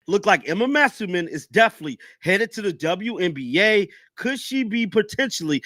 Look like Emma Meesseman is definitely headed to the WNBA. Could she be potentially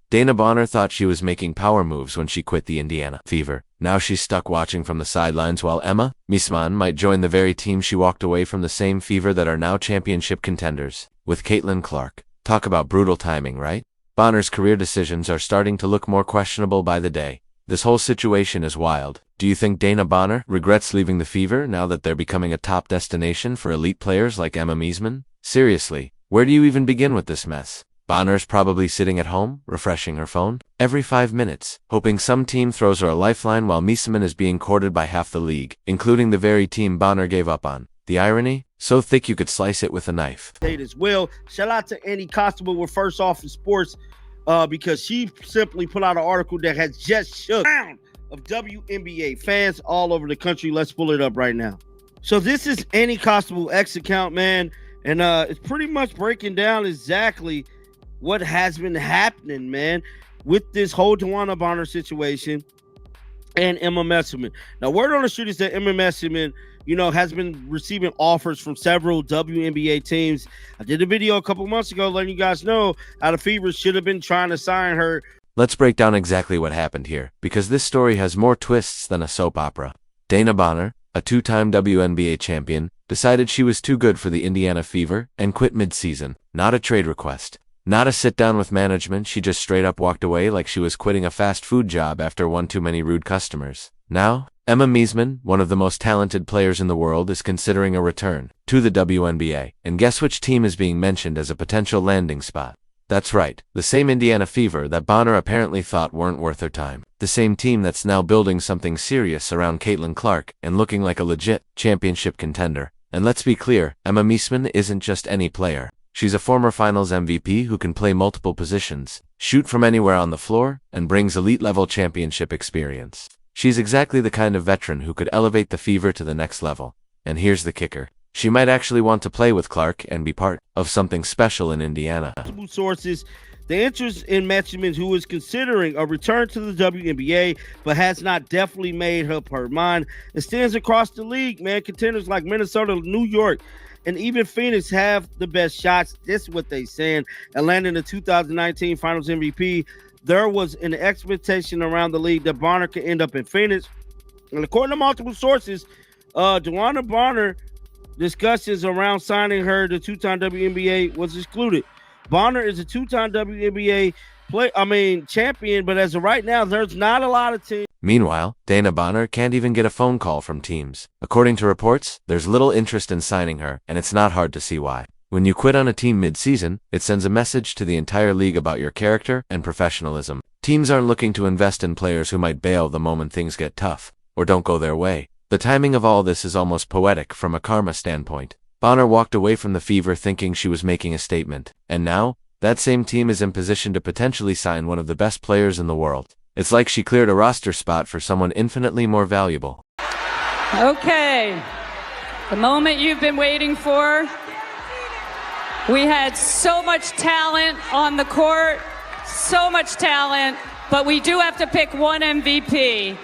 Dana Bonner thought she was making power moves when she quit the Indiana Fever. Now she's stuck watching from the sidelines while Emma Meesseman might join the very team she walked away from, the same Fever that are now championship contenders, with Caitlin Clark. Talk about brutal timing, right? Bonner's career decisions are starting to look more questionable by the day. This whole situation is wild. Do you think Dana Bonner regrets leaving the Fever now that they're becoming a top destination for elite players like Emma Meesseman? Seriously, where do you even begin with this mess? Bonner's probably sitting at home, refreshing her phone every 5 minutes, hoping some team throws her a lifeline, while Meesseman is being courted by half the league, including the very team Bonner gave up on. The irony? So thick you could slice it with a knife. As well. Shout out to Annie Constable with First Off in Sports, because she simply put out an article that has just shook down of WNBA fans all over the country. Let's pull it up right now. So this is Annie Constable X account, man, and it's pretty much breaking down exactly what has been happening, man, with this whole DeWanna Bonner situation and Emma Meesseman. Now, word on the street is that Emma Meesseman, has been receiving offers from several WNBA teams. I did a video a couple months ago letting you guys know how the Fever should have been trying to sign her. Let's break down exactly what happened here, because this story has more twists than a soap opera. Dana Bonner, a 2-time WNBA champion, decided she was too good for the Indiana Fever and quit mid-season. Not a trade request. Not a sit-down with management. She just straight up walked away like she was quitting a fast food job after one too many rude customers. Now, Emma Meesseman, one of the most talented players in the world, is considering a return to the WNBA. And guess which team is being mentioned as a potential landing spot? That's right, the same Indiana Fever that Bonner apparently thought weren't worth her time. The same team that's now building something serious around Caitlin Clark and looking like a legit championship contender. And let's be clear, Emma Meesseman isn't just any player. She's a former Finals MVP who can play multiple positions, shoot from anywhere on the floor, and brings elite-level championship experience. She's exactly the kind of veteran who could elevate the Fever to the next level. And here's the kicker. She might actually want to play with Clark and be part of something special in Indiana. Sources, the interest in Meesseman, who is considering a return to the WNBA, but has not definitely made up her mind. It stands across the league, man. Contenders like Minnesota, New York, and even Phoenix have the best shots. This is what they saying. Atlanta in the 2019 Finals MVP. There was an expectation around the league that Bonner could end up in Phoenix. And according to multiple sources, DeWanna Bonner discussions around signing her, the 2-time WNBA, was excluded. Bonner is a 2-time WNBA champion, but as of right now, there's not a lot of teams. Meanwhile, Dana Bonner can't even get a phone call from teams. According to reports, there's little interest in signing her, and it's not hard to see why. When you quit on a team mid-season, it sends a message to the entire league about your character and professionalism. Teams aren't looking to invest in players who might bail the moment things get tough, or don't go their way. The timing of all this is almost poetic from a karma standpoint. Bonner walked away from the Fever thinking she was making a statement, and now, that same team is in position to potentially sign one of the best players in the world. It's like she cleared a roster spot for someone infinitely more valuable. Okay, the moment you've been waiting for. We had so much talent on the court, so much talent, but we do have to pick one MVP.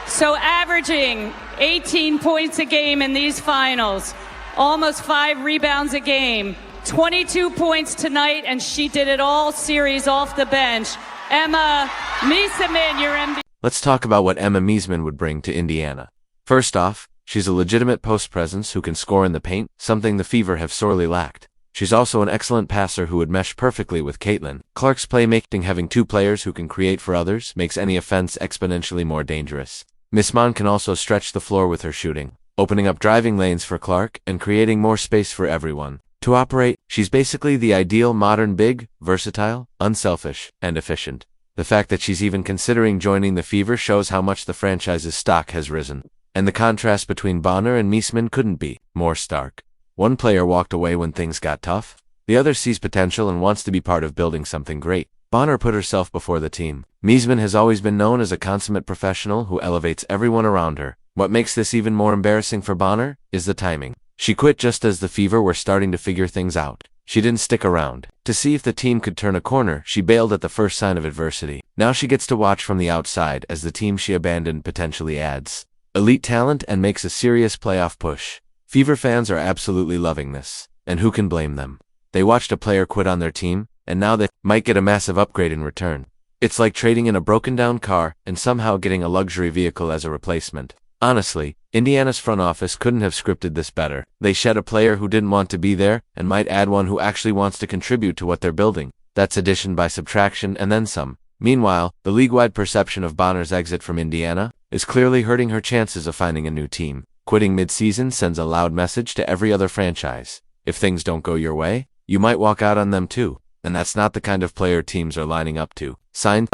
So averaging 18 points a game in these finals, almost 5 rebounds a game, 22 points tonight, and she did it all series off the bench. Emma Meesseman, your MVP. Let's talk about what Emma Meesseman would bring to Indiana. First off, she's a legitimate post presence who can score in the paint, something the Fever have sorely lacked. She's also an excellent passer who would mesh perfectly with Caitlin Clark's playmaking. Having 2 players who can create for others makes any offense exponentially more dangerous. Meesseman can also stretch the floor with her shooting, opening up driving lanes for Clark and creating more space for everyone to operate. She's basically the ideal modern big, versatile, unselfish, and efficient. The fact that she's even considering joining the Fever shows how much the franchise's stock has risen. And the contrast between Bonner and Meesseman couldn't be more stark. One player walked away when things got tough. The other sees potential and wants to be part of building something great. Bonner put herself before the team. Meesseman has always been known as a consummate professional who elevates everyone around her. What makes this even more embarrassing for Bonner is the timing. She quit just as the Fever were starting to figure things out. She didn't stick around to see if the team could turn a corner. She bailed at the first sign of adversity. Now she gets to watch from the outside as the team she abandoned potentially adds elite talent and makes a serious playoff push. Fever fans are absolutely loving this, and who can blame them? They watched a player quit on their team, and now they might get a massive upgrade in return. It's like trading in a broken-down car and somehow getting a luxury vehicle as a replacement. Honestly, Indiana's front office couldn't have scripted this better. They shed a player who didn't want to be there and might add one who actually wants to contribute to what they're building. That's addition by subtraction and then some. Meanwhile, the league-wide perception of Bonner's exit from Indiana is clearly hurting her chances of finding a new team. Quitting mid-season sends a loud message to every other franchise. If things don't go your way, you might walk out on them too. And that's not the kind of player teams are lining up to. Signed.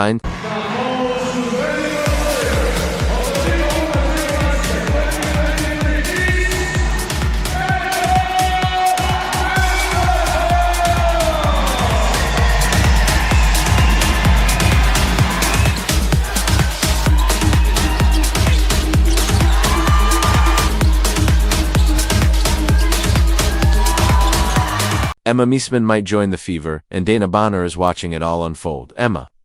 Meesseman might join the Fever, and DeWanna Bonner is watching it all unfold.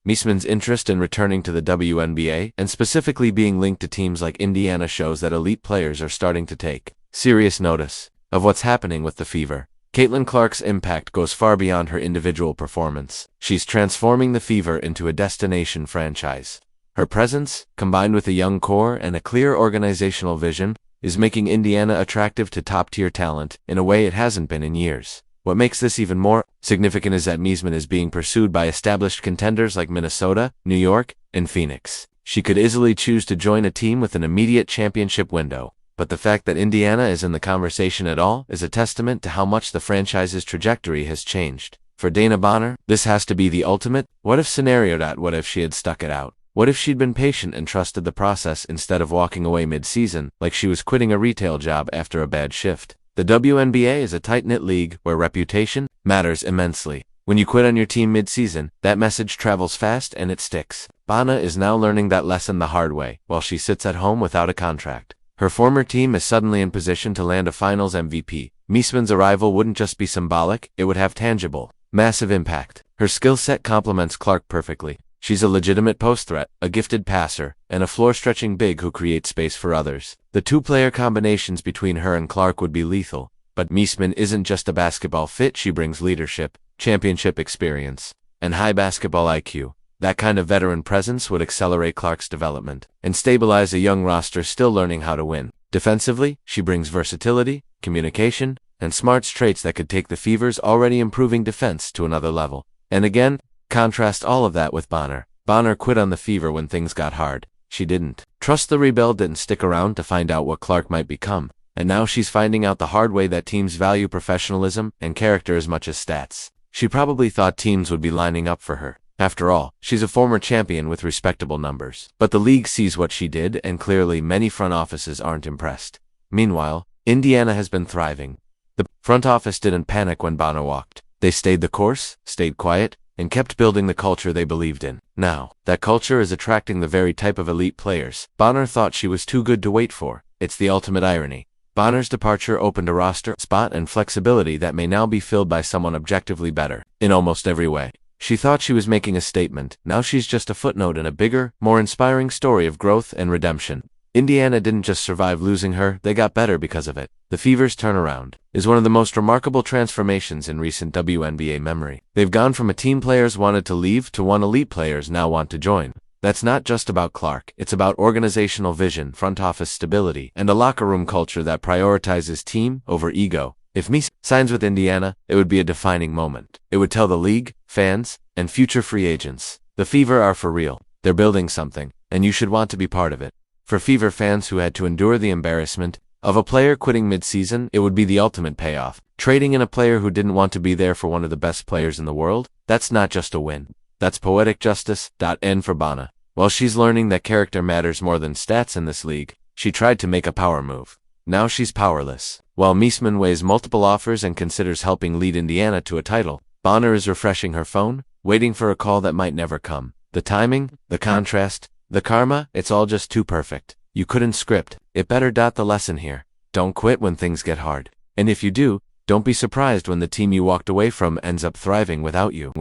Meesseman's interest in returning to the WNBA, and specifically being linked to teams like Indiana, shows that elite players are starting to take serious notice of what's happening with the Fever. Caitlin Clark's impact goes far beyond her individual performance. She's transforming the Fever into a destination franchise. Her presence, combined with a young core and a clear organizational vision, is making Indiana attractive to top-tier talent in a way it hasn't been in years. What makes this even more significant is that Meesseman is being pursued by established contenders like Minnesota, New York, and Phoenix. She could easily choose to join a team with an immediate championship window, but the fact that Indiana is in the conversation at all is a testament to how much the franchise's trajectory has changed. For DeWanna Bonner, this has to be the ultimate what-if scenario. What if she had stuck it out? What if she'd been patient and trusted the process instead of walking away mid-season like she was quitting a retail job after a bad shift? The WNBA is a tight-knit league where reputation matters immensely. When you quit on your team mid-season, that message travels fast and it sticks. Bonner is now learning that lesson the hard way, while she sits at home without a contract. Her former team is suddenly in position to land a Finals MVP. Meesseman's arrival wouldn't just be symbolic, it would have tangible, massive impact. Her skill set complements Clark perfectly. She's a legitimate post threat, a gifted passer, and a floor-stretching big who creates space for others. The two-player combinations between her and Clark would be lethal. But Meesseman isn't just a basketball fit, she brings leadership, championship experience, and high basketball IQ. That kind of veteran presence would accelerate Clark's development and stabilize a young roster still learning how to win. Defensively, she brings versatility, communication, and smarts, traits that could take the Fever's already improving defense to another level. And again, contrast all of that with Bonner. Bonner quit on the Fever when things got hard. She didn't trust the rebuild, didn't stick around to find out what Clark might become. And now she's finding out the hard way that teams value professionalism and character as much as stats. She probably thought teams would be lining up for her. After all, she's a former champion with respectable numbers. But the league sees what she did, and clearly many front offices aren't impressed. Meanwhile, Indiana has been thriving. The front office didn't panic when Bonner walked. They stayed the course, stayed quiet, and kept building the culture they believed in. Now, that culture is attracting the very type of elite players Bonner thought she was too good to wait for. It's the ultimate irony. Bonner's departure opened a roster spot and flexibility that may now be filled by someone objectively better, in almost every way. She thought she was making a statement, now she's just a footnote in a bigger, more inspiring story of growth and redemption. Indiana didn't just survive losing her, they got better because of it. The Fever's turnaround is one of the most remarkable transformations in recent WNBA memory. They've gone from a team players wanted to leave to one elite players now want to join. That's not just about Clark, it's about organizational vision, front office stability, and a locker room culture that prioritizes team over ego. If Meesseman signs with Indiana, it would be a defining moment. It would tell the league, fans, and future free agents, the Fever are for real. They're building something, and you should want to be part of it. For Fever fans who had to endure the embarrassment of a player quitting mid-season, it would be the ultimate payoff. Trading in a player who didn't want to be there for one of the best players in the world, that's not just a win. That's poetic justice. End for Bonner. While she's learning that character matters more than stats in this league, she tried to make a power move. Now she's powerless. While Meesseman weighs multiple offers and considers helping lead Indiana to a title, Bonner is refreshing her phone, waiting for a call that might never come. The timing, the contrast, the karma, it's all just too perfect. You couldn't script it better. The lesson here: don't quit when things get hard. And if you do, don't be surprised when the team you walked away from ends up thriving without you.